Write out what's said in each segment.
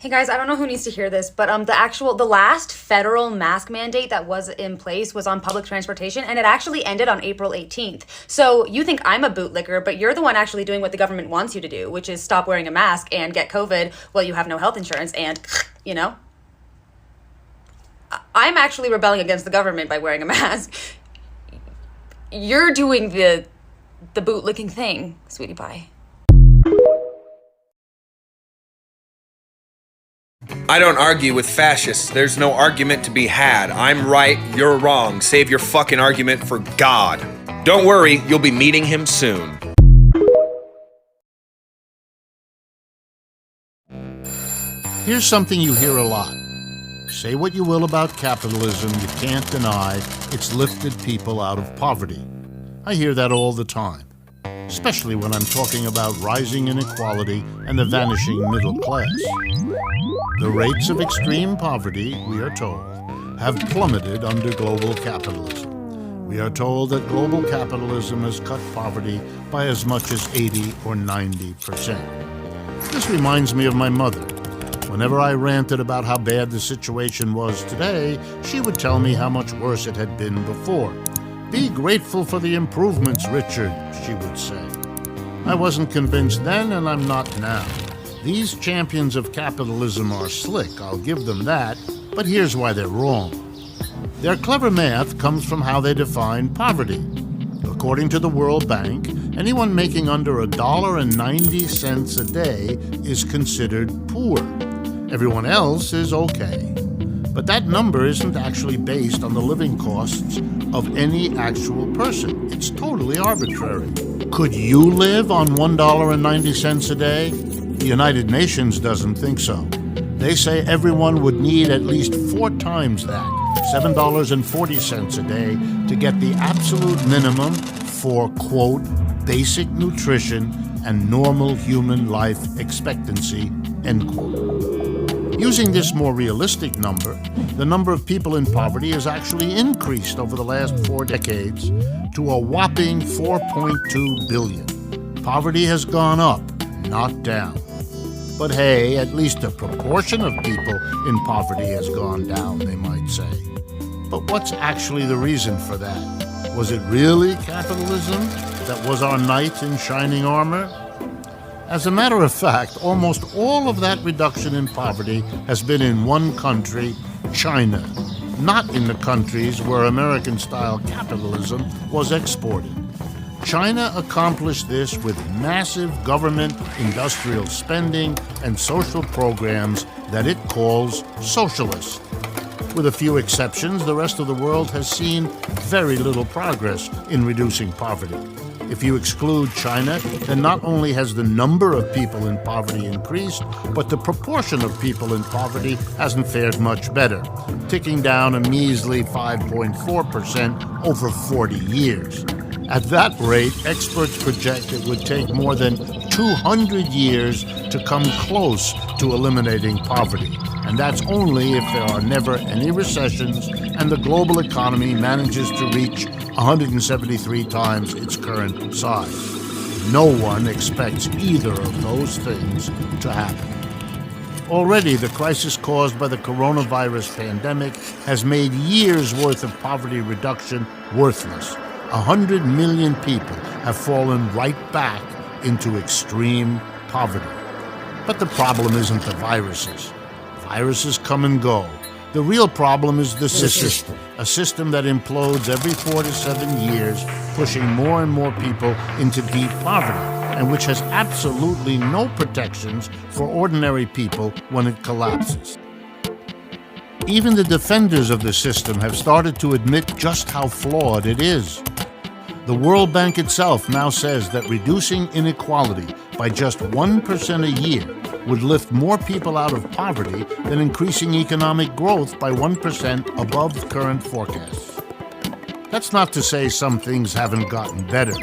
Hey guys, I don't know who needs to hear this, but the last federal mask mandate that was in place was on public transportation, and it actually ended on April 18th. So you think I'm a bootlicker, but you're the one actually doing what the government wants you to do, which is stop wearing a mask and get COVID while you have no health insurance, and you know, I'm actually rebelling against the government by wearing a mask. You're doing the bootlicking thing, sweetie pie. I don't argue with fascists. There's no argument to be had. I'm right, you're wrong. Save your fucking argument for God. Don't worry, you'll be meeting him soon. Here's something you hear a lot. Say what you will about capitalism, you can't deny it's lifted people out of poverty. I hear that all the time, especially when I'm talking about rising inequality and the vanishing middle class. The rates of extreme poverty, we are told, have plummeted under global capitalism. We are told that global capitalism has cut poverty by as much as 80 or 90%. This reminds me of my mother. Whenever I ranted about how bad the situation was today, she would tell me how much worse it had been before. "Be grateful for the improvements, Richard," she would say. I wasn't convinced then, and I'm not now. These champions of capitalism are slick, I'll give them that, but here's why they're wrong. Their clever math comes from how they define poverty. According to the World Bank, anyone making under $1.90 a day is considered poor. Everyone else is okay. But that number isn't actually based on the living costs of any actual person. It's totally arbitrary. Could you live on $1.90 a day? The United Nations doesn't think so. They say everyone would need at least 4 times that, $7.40 a day, to get the absolute minimum for, quote, basic nutrition and normal human life expectancy, end quote. Using this more realistic number, the number of people in poverty has actually increased over the last 4 decades to a whopping 4.2 billion. Poverty has gone up, not down. But hey, at least the proportion of people in poverty has gone down, they might say. But what's actually the reason for that? Was it really capitalism that was our knight in shining armor? As a matter of fact, almost all of that reduction in poverty has been in one country, China, not in the countries where American-style capitalism was exported. China accomplished this with massive government industrial spending and social programs that it calls socialist. With a few exceptions, the rest of the world has seen very little progress in reducing poverty. If you exclude China, then not only has the number of people in poverty increased, but the proportion of people in poverty hasn't fared much better, ticking down a measly 5.4% over 40 years. At that rate, experts project it would take more than 200 years to come close to eliminating poverty. And that's only if there are never any recessions and the global economy manages to reach 173 times its current size. No one expects either of those things to happen. Already, the crisis caused by the coronavirus pandemic has made years' worth of poverty reduction worthless. 100 million people have fallen right back into extreme poverty. But the problem isn't the viruses. Viruses come and go. The real problem is the system, a system that implodes every 4 to 7 years, pushing more and more people into deep poverty, and which has absolutely no protections for ordinary people when it collapses. Even the defenders of the system have started to admit just how flawed it is. The World Bank itself now says that reducing inequality by just 1% a year would lift more people out of poverty than increasing economic growth by 1% above current forecasts. That's not to say some things haven't gotten better,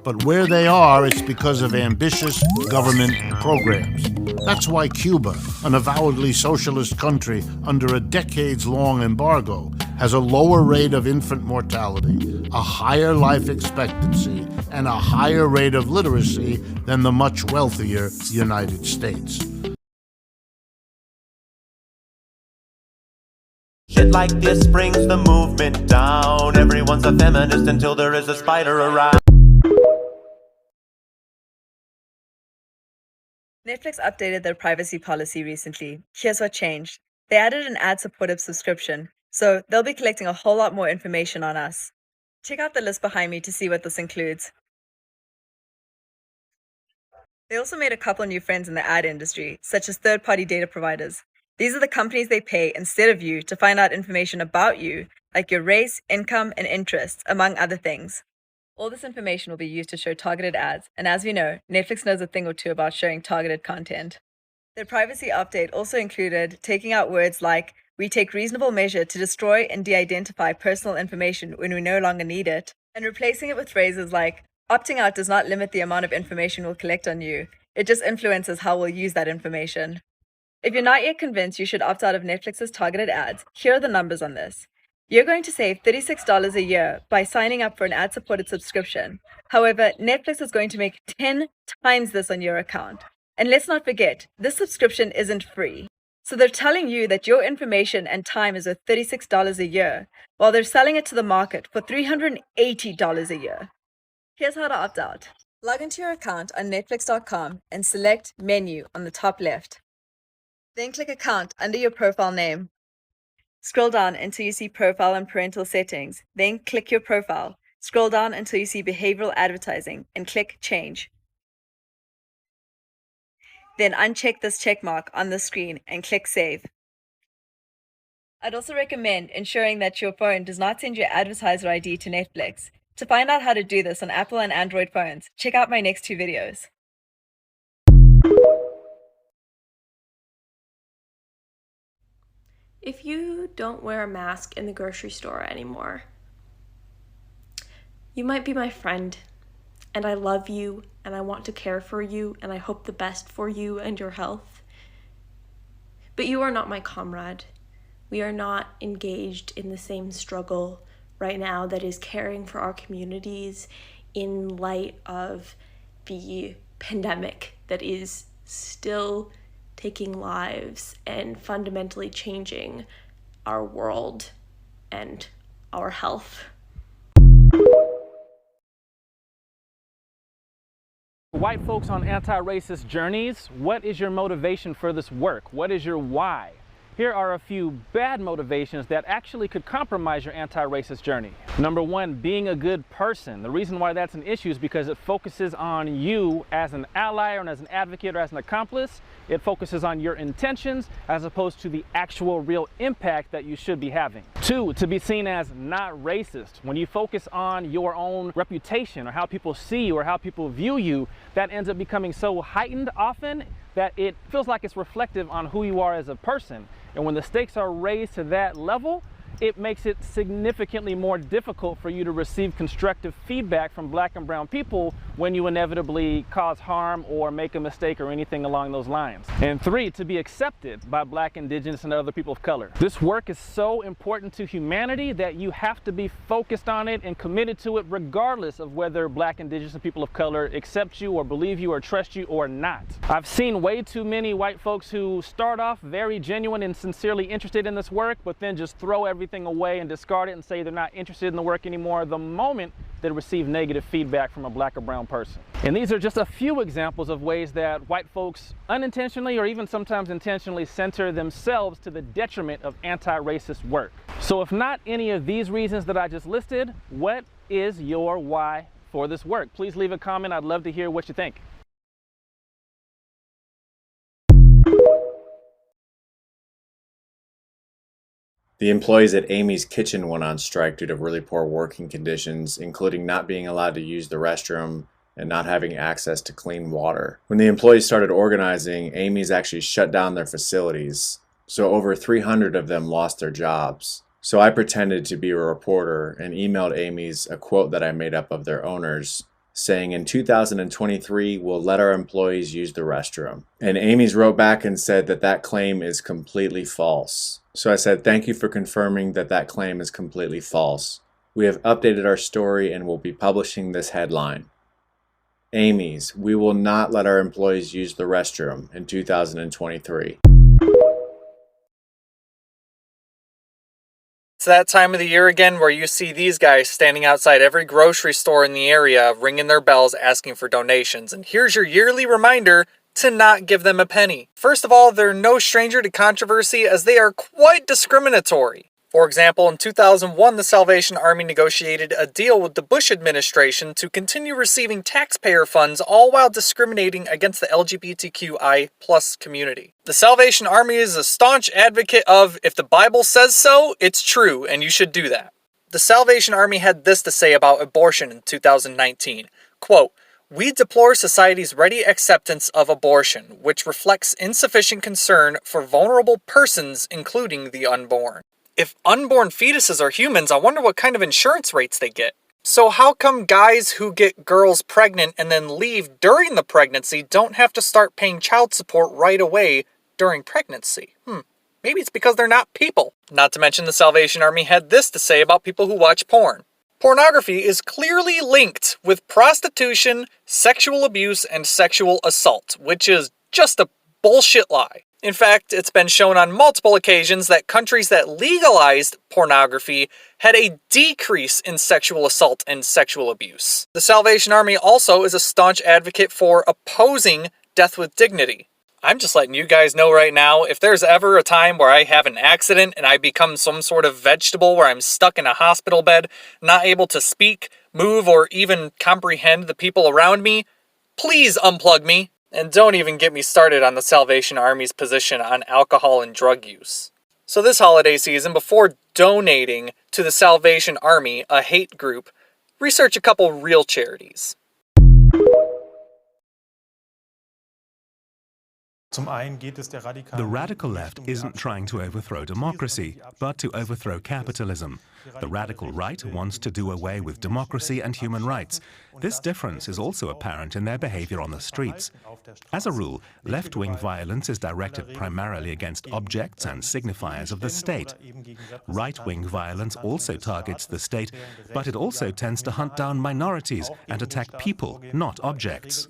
but where they are, it's because of ambitious government programs. That's why Cuba, an avowedly socialist country under a decades-long embargo, has a lower rate of infant mortality, a higher life expectancy, and a higher rate of literacy than the much wealthier United States. Shit like this brings the movement down. Everyone's a feminist until there is a spider around. Netflix updated their privacy policy recently. Here's what changed. They added an ad-supported subscription, so they'll be collecting a whole lot more information on us. Check out the list behind me to see what this includes. They also made a couple new friends in the ad industry, such as third-party data providers. These are the companies they pay instead of you to find out information about you, like your race, income, and interests, among other things. All this information will be used to show targeted ads, and as we know, Netflix knows a thing or two about showing targeted content. Their privacy update also included taking out words like, "We take reasonable measure to destroy and de-identify personal information when we no longer need it," and replacing it with phrases like, "Opting out does not limit the amount of information we'll collect on you. It just influences how we'll use that information." If you're not yet convinced you should opt out of Netflix's targeted ads, here are the numbers on this. You're going to save $36 a year by signing up for an ad-supported subscription. However, Netflix is going to make 10 times this on your account. And let's not forget, this subscription isn't free. So they're telling you that your information and time is worth $36 a year, while they're selling it to the market for $380 a year. Here's how to opt out. Log into your account on Netflix.com and select Menu on the top left. Then click Account under your profile name. Scroll down until you see Profile and Parental Settings. Then click your profile. Scroll down until you see Behavioral Advertising and click Change. Then uncheck this check mark on the screen and click Save. I'd also recommend ensuring that your phone does not send your advertiser ID to Netflix. To find out how to do this on Apple and Android phones, check out my next 2 videos. If you don't wear a mask in the grocery store anymore, you might be my friend, and I love you, and I want to care for you, and I hope the best for you and your health. But you are not my comrade. We are not engaged in the same struggle right now that is caring for our communities in light of the pandemic that is still taking lives and fundamentally changing our world and our health. White folks on anti-racist journeys, what is your motivation for this work? What is your why? Here are a few bad motivations that actually could compromise your anti-racist journey. Number one, being a good person. The reason why that's an issue is because it focuses on you as an ally or as an advocate or as an accomplice. It focuses on your intentions as opposed to the actual real impact that you should be having. Two, to be seen as not racist. When you focus on your own reputation or how people see you or how people view you, that ends up becoming so heightened often that it feels like it's reflective on who you are as a person. And when the stakes are raised to that level, it makes it significantly more difficult for you to receive constructive feedback from Black and brown people when you inevitably cause harm or make a mistake or anything along those lines. And three, to be accepted by Black, Indigenous, and other people of color. This work is so important to humanity that you have to be focused on it and committed to it regardless of whether Black, Indigenous, and people of color accept you or believe you or trust you or not. I've seen way too many white folks who start off very genuine and sincerely interested in this work, but then just throw everything away and discard it and say they're not interested in the work anymore the moment they receive negative feedback from a Black or brown person. And these are just a few examples of ways that white folks unintentionally or even sometimes intentionally center themselves to the detriment of anti-racist work. So if not any of these reasons that I just listed, what is your why for this work? Please leave a comment. I'd love to hear what you think. The employees at Amy's Kitchen went on strike due to really poor working conditions, including not being allowed to use the restroom and not having access to clean water. When the employees started organizing, Amy's actually shut down their facilities, so over 300 of them lost their jobs. So I pretended to be a reporter and emailed Amy's a quote that I made up of their owners, saying in 2023, we'll let our employees use the restroom. And Amy's wrote back and said that that claim is completely false. So I said, thank you for confirming that that claim is completely false. We have updated our story and will be publishing this headline. Amy's, we will not let our employees use the restroom in 2023. It's that time of the year again where you see these guys standing outside every grocery store in the area, ringing their bells, asking for donations. And here's your yearly reminder to not give them a penny. First of all, they're no stranger to controversy as they are quite discriminatory. For example, in 2001, the Salvation Army negotiated a deal with the Bush administration to continue receiving taxpayer funds, all while discriminating against the LGBTQI+ community. The Salvation Army is a staunch advocate of, if the Bible says so, it's true, and you should do that. The Salvation Army had this to say about abortion in 2019, quote, "We deplore society's ready acceptance of abortion, which reflects insufficient concern for vulnerable persons, including the unborn." If unborn fetuses are humans, I wonder what kind of insurance rates they get. So how come guys who get girls pregnant and then leave during the pregnancy don't have to start paying child support right away during pregnancy? Maybe it's because they're not people. Not to mention the Salvation Army had this to say about people who watch porn. Pornography is clearly linked with prostitution, sexual abuse, and sexual assault, which is just a bullshit lie. In fact, it's been shown on multiple occasions that countries that legalized pornography had a decrease in sexual assault and sexual abuse. The Salvation Army also is a staunch advocate for opposing death with dignity. I'm just letting you guys know right now, if there's ever a time where I have an accident and I become some sort of vegetable where I'm stuck in a hospital bed, not able to speak, move, or even comprehend the people around me, please unplug me. And don't even get me started on the Salvation Army's position on alcohol and drug use. So this holiday season, before donating to the Salvation Army, a hate group, research a couple real charities. The radical left isn't trying to overthrow democracy, but to overthrow capitalism. The radical right wants to do away with democracy and human rights. This difference is also apparent in their behavior on the streets. As a rule, left-wing violence is directed primarily against objects and signifiers of the state. Right-wing violence also targets the state, but it also tends to hunt down minorities and attack people, not objects.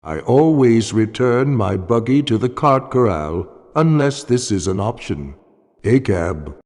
I always return my buggy to the cart corral, unless this is an option. A cab.